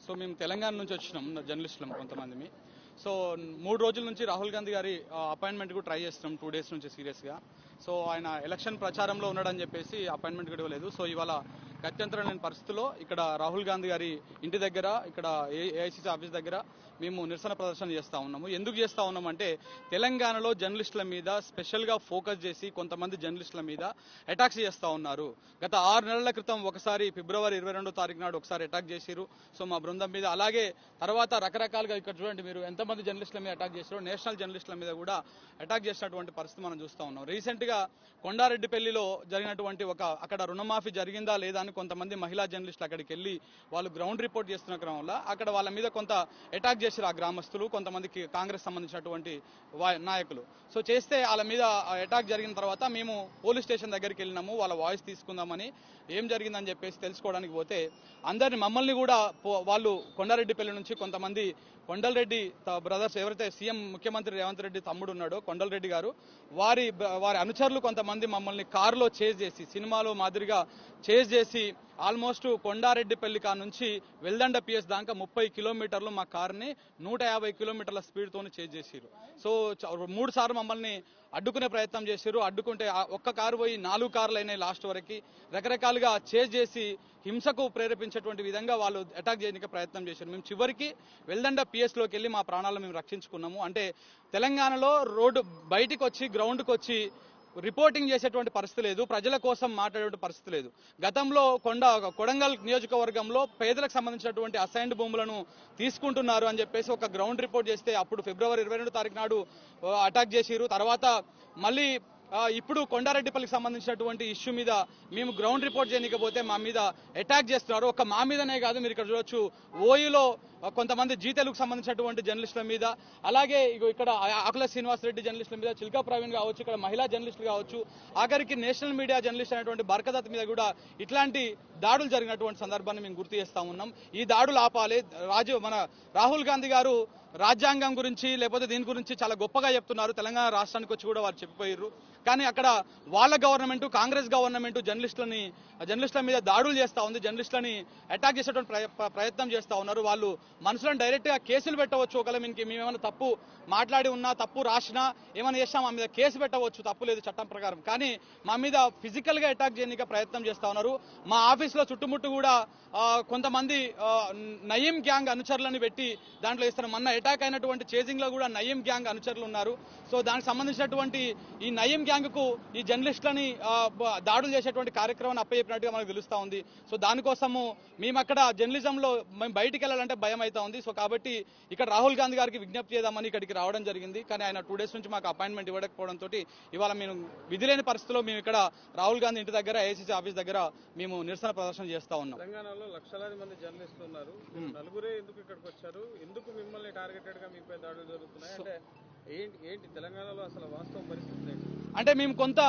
So మేము తెలంగాణ నుంచి వచ్చినాం జర్నలిస్టులం కొంతమంది. సో 3 రోజుల నుంచి రాహుల్ గాంధీ గారి అపాయింట్మెంట్ కూడా ట్రై చేస్తున్నాం 2 డేస్ నుంచి సీరియస్గా. సో ఆయన ఎలక్షన్ ప్రచారంలో ఉన్నాడని చెప్పేసి అపాయింట్మెంట్ కూడా ఇవ్వలేదు. సో ఇవాళ గత్యంతరం లేని పరిస్థితుల్లో ఇక్కడ రాహుల్ గాంధీ గారి ఇంటి దగ్గర, ఇక్కడ ఏఐసీసీ ఆఫీస్ దగ్గర మేము నిరసన ప్రదర్శన చేస్తా ఉన్నాము. ఎందుకు చేస్తా ఉన్నామంటే తెలంగాణలో జర్నలిస్టుల మీద స్పెషల్గా ఫోకస్ చేసి కొంతమంది జర్నలిస్టుల మీద అటాక్స్ చేస్తూ ఉన్నారు. గత 6 నెలల క్రితం ఒకసారి ఫిబ్రవరి 22వ తారీఖు నాడు ఒకసారి అటాక్ చేశారు. సో మా బృందం మీద, అలాగే తర్వాత రకరకాలుగా ఇక్కడ చూడండి మీరు ఎంతమంది జర్నలిస్టుల మీద అటాక్ చేశారు. నేషనల్ జర్నలిస్టుల మీద కూడా అటాక్ చేసినటువంటి పరిస్థితి మనం చూస్తూ ఉన్నాం. రీసెంట్గా కొండారెడ్డిపల్లిలో జరిగినటువంటి అక్కడ రుణమాఫీ జరిగిందా లేదా అని కొంతమంది మహిళా జర్నలిస్టులు అక్కడికి వెళ్ళి వాళ్ళు గ్రౌండ్ రిపోర్ట్ చేస్తున్న క్రమంలో అక్కడ వాళ్ళ మీద కొంత అటాక్ చేశారు ఆ గ్రామస్తులు, కొంతమందికి కాంగ్రెస్ సంబంధించినటువంటి నాయకులు. సో చేస్తే వాళ్ళ మీద అటాక్ జరిగిన తర్వాత మేము పోలీస్ స్టేషన్ దగ్గరికి వెళ్ళినాము, వాళ్ళ వాయిస్ తీసుకుందామని, ఏం జరిగిందని చెప్పేసి తెలుసుకోవడానికి పోతే మమ్మల్ని కూడా వాళ్ళు కొండారెడ్డిపల్లి నుంచి కొంతమంది కొండలరెడ్డి బ్రదర్స్, ఎవరైతే సీఎం ముఖ్యమంత్రి రేవంత్ రెడ్డి తమ్ముడు ఉన్నాడో కొండలరెడ్డి గారు, వారి అనుచరులు కొంతమంది మమ్మల్ని కారులో చేజ్ చేసి, సినిమాలో మాదిరిగా చేజ్ చేసి ఆల్మోస్ట్ కొండారెడ్డిపల్లి కా నుంచి వెల్దండ పిఎస్ దాకా 30 కిలోమీటర్లు మా కారుని 150 కిలోమీటర్ల స్పీడ్తో చేజ్ చేశారు. సో 3 సార్లు మమ్మల్ని అడ్డుకునే ప్రయత్నం చేశారు. అడ్డుకుంటే ఒక్క కారు పోయి 4 కార్లు అయినాయి లాస్ట్ వరకు. రకరకాలుగా చేజ్ చేసి హింసకు ప్రేరేపించేటువంటి విధంగా వాళ్ళు అటాక్ చేయడానికి ప్రయత్నం చేశారు. మేము చివరికి వెల్దండ పిఎస్లోకి వెళ్ళి మా ప్రాణాలను మేము రక్షించుకున్నాము. అంటే తెలంగాణలో రోడ్డు బయటికి వచ్చి గ్రౌండ్కి వచ్చి రిపోర్టింగ్ చేసేటువంటి పరిస్థితి లేదు, ప్రజల కోసం మాట్లాడే పరిస్థితి లేదు. గతంలో కొడంగల్ నియోజకవర్గంలో పేదలకు సంబంధించినటువంటి అసైన్డ్ భూములను తీసుకుంటున్నారు అని చెప్పేసి ఒక గ్రౌండ్ రిపోర్ట్ చేస్తే అప్పుడు ఫిబ్రవరి 22వ తారీఖు నాడు అటాక్ చేసిరు. తర్వాత మళ్ళీ ఇప్పుడు కొండారెడ్డిపల్లికి సంబంధించినటువంటి ఇష్యూ మీద మేము గ్రౌండ్ రిపోర్ట్ చేయకపోతే మా మీద అటాక్ చేస్తున్నారు. ఒక మా మీదనే కాదు, మీరు ఇక్కడ చూడొచ్చు ఓయూలో కొంతమంది జీతెలుగు సంబంధించినటువంటి జర్నలిస్టుల మీద, అలాగే ఇక్కడ ఆకుల శ్రీనివాసరెడ్డి జర్నలిస్టుల మీద, చిల్కా ప్రవీణ్ కావచ్చు, ఇక్కడ మహిళా జర్నలిస్టులు కావచ్చు, ఆఖరికి నేషనల్ మీడియా జర్నలిస్ట్ అయినటువంటి బర్కదత్ మీద కూడా ఇట్లాంటి దాడులు జరిగినటువంటి సందర్భాన్ని మేము గుర్తు చేస్తా ఉన్నాం. ఈ దాడులు ఆపాలి. మన రాహుల్ గాంధీ గారు రాజ్యాంగం గురించి లేకపోతే దీని గురించి చాలా గొప్పగా చెప్తున్నారు. తెలంగాణ రాష్ట్రానికి వచ్చి కూడా వారు చెప్పిపోయారు. కానీ అక్కడ వాళ్ళ గవర్నమెంట్, కాంగ్రెస్ గవర్నమెంట్ జర్నలిస్టుల మీద దాడులు చేస్తూ ఉంది, జర్నలిస్టులని అటాక్ చేసేటువంటి ప్రయత్నం చేస్తూ ఉన్నారు. వాళ్ళు మనుషులను డైరెక్ట్గా కేసులు పెట్టవచ్చు. ఒకవేళ మేమేమైనా తప్పు మాట్లాడి ఉన్నా, తప్పు రాసినా, ఏమైనా చేసినా మా మీద కేసు పెట్టవచ్చు, తప్పు లేదు చట్టం ప్రకారం. కానీ మా మీద ఫిజికల్గా అటాక్ చేయడానికి ప్రయత్నం చేస్తూ ఉన్నారు. మా ఆఫీస్లో చుట్టుముట్టు కూడా కొంతమంది నయీం గ్యాంగ్ అనుచరులను పెట్టి దాంట్లో ఇస్తారు. మొన్న అటాక్ అయినటువంటి చేజింగ్ లో కూడా నయీం గ్యాంగ్ అనుచరులు ఉన్నారు. సో దానికి సంబంధించినటువంటి ఈ నయీం గ్యాంగ్ కు ఈ జర్నలిస్టులని దాడులు చేసేటువంటి కార్యక్రమాన్ని అప్పచెప్పినట్టుగా మనకు తెలుస్తా ఉంది. సో దానికోసము మేము అక్కడ జర్నలిజంలో మేము బయటికి వెళ్ళాలంటే భయం అవుతా ఉంది. సో కాబట్టి ఇక్కడ రాహుల్ గాంధీ గారికి విజ్ఞప్తి చేద్దామని ఇక్కడికి రావడం జరిగింది. కానీ ఆయన 2 డేస్ నుంచి మాకు అపాయింట్మెంట్ ఇవ్వకపోవడంతో ఇవాళ మేము విధిలేని పరిస్థితిలో మేము ఇక్కడ రాహుల్ గాంధీ ఇంటి దగ్గర, ఏఐసీసీ ఆఫీస్ దగ్గర మేము నిరసన ప్రదర్శన చేస్తా ఉన్నాం. తెలంగాణలో లక్షలాది మంది జర్నలిస్టులు ఉన్నారు, నలుగురే ఎందుకు ఇక్కడికి వచ్చారు, ఎందుకు మిమ్మల్ని టార్గెటెడ్ గా మీపై దాడులు జరుగుతున్నాయి అంటే ఏంటి తెలంగాణలో అసలు వాస్తవ పరిస్థితి? అంటే మేము కొంత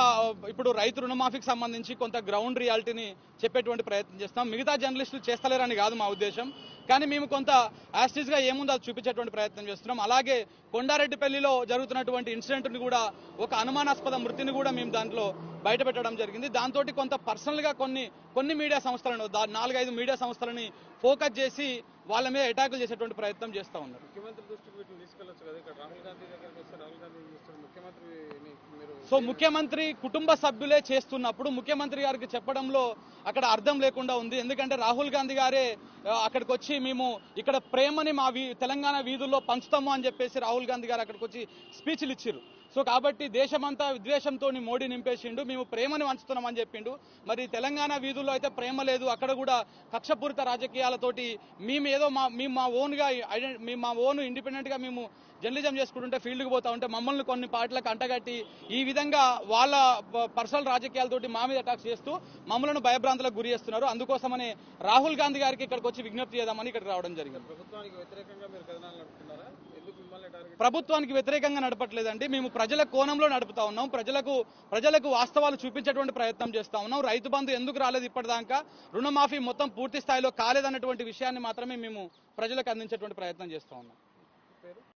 ఇప్పుడు రైతు రుణమాఫీకి సంబంధించి కొంత గ్రౌండ్ రియాలిటీని చెప్పేటువంటి ప్రయత్నం చేస్తాం. మిగతా జర్నలిస్టులు చేస్తలేరని కాదు మా ఉద్దేశం, కానీ మేము కొంత యాస్టీస్ గా ఏముందో అది చూపించేటువంటి ప్రయత్నం చేస్తున్నాం. అలాగే కొండారెడ్డిపల్లిలో జరుగుతున్నటువంటి ఇన్సిడెంట్ని కూడా, ఒక అనుమానాస్పద మృతిని కూడా మేము దాంట్లో బయట పెట్టడం జరిగింది. దాంతో కొంత పర్సనల్ గా కొన్ని మీడియా సంస్థలను, 4-5 మీడియా సంస్థలని ఫోకస్ చేసి వాళ్ళ మీద అటాకులు చేసేటువంటి ప్రయత్నం చేస్తూ ఉన్నారు. ముఖ్యమంత్రి దృష్టికి వీటిని తీసుకెళ్లొచ్చు కదా, ఇక్కడ రాహుల్ గాంధీ దగ్గరికి వస్తే రాహుల్ గాంధీ ముఖ్యమంత్రి. సో ముఖ్యమంత్రి కుటుంబ సభ్యులే చేస్తున్నప్పుడు ముఖ్యమంత్రి గారికి చెప్పడంలో అక్కడ అర్థం లేకుండా ఉంది. ఎందుకంటే రాహుల్ గాంధీ గారే అక్కడికి వచ్చి మేము ఇక్కడ ప్రేమని మా తెలంగాణ వీధుల్లో పంచుతాము అని చెప్పేసి రాహుల్ గాంధీ గారు అక్కడికి వచ్చి స్పీచ్లు ఇచ్చారు. సో కాబట్టి దేశమంతా విద్వేషంతో మోడీ నింపేసిండు, మేము ప్రేమని వంచుతున్నామని చెప్పిండు. మరి తెలంగాణ వీధుల్లో అయితే ప్రేమ లేదు, అక్కడ కూడా కక్షపూరిత రాజకీయాలతోటి మేము మా ఓన్ ఇండిపెండెంట్ గా మేము జర్నలిజం చేసుకుంటుంటే ఫీల్డ్కి పోతా ఉంటే మమ్మల్ని కొన్ని పార్టీలకు అంటగట్టి ఈ విధంగా వాళ్ళ పర్సనల్ రాజకీయాలతోటి మా మీద అటాక్స్ చేస్తూ మమ్మల్ని భయభ్రాంతులకు గురి చేస్తున్నారు. అందుకోసమని రాహుల్ గాంధీ గారికి ఇక్కడికి వచ్చి విజ్ఞప్తి చేద్దామని ఇక్కడికి రావడం జరిగింది. ప్రభుత్వానికి వ్యతిరేకంగా మీరు కథనాలు నడుపుతున్నారా? ప్రభుత్వానికి వ్యతిరేకంగా నడపట్లేదండి, మేము ప్రజల కోణంలో నడుపుతా ఉన్నాం. ప్రజలకు వాస్తవాలు చూపించేటువంటి ప్రయత్నం చేస్తా ఉన్నాం. రైతు బంధు ఎందుకు రాలేదు ఇప్పటిదాకా, రుణమాఫీ మొత్తం పూర్తి స్థాయిలో కాలేదన్నటువంటి విషయాన్ని మాత్రమే మేము ప్రజలకు అందించేటువంటి ప్రయత్నం చేస్తా ఉన్నాం.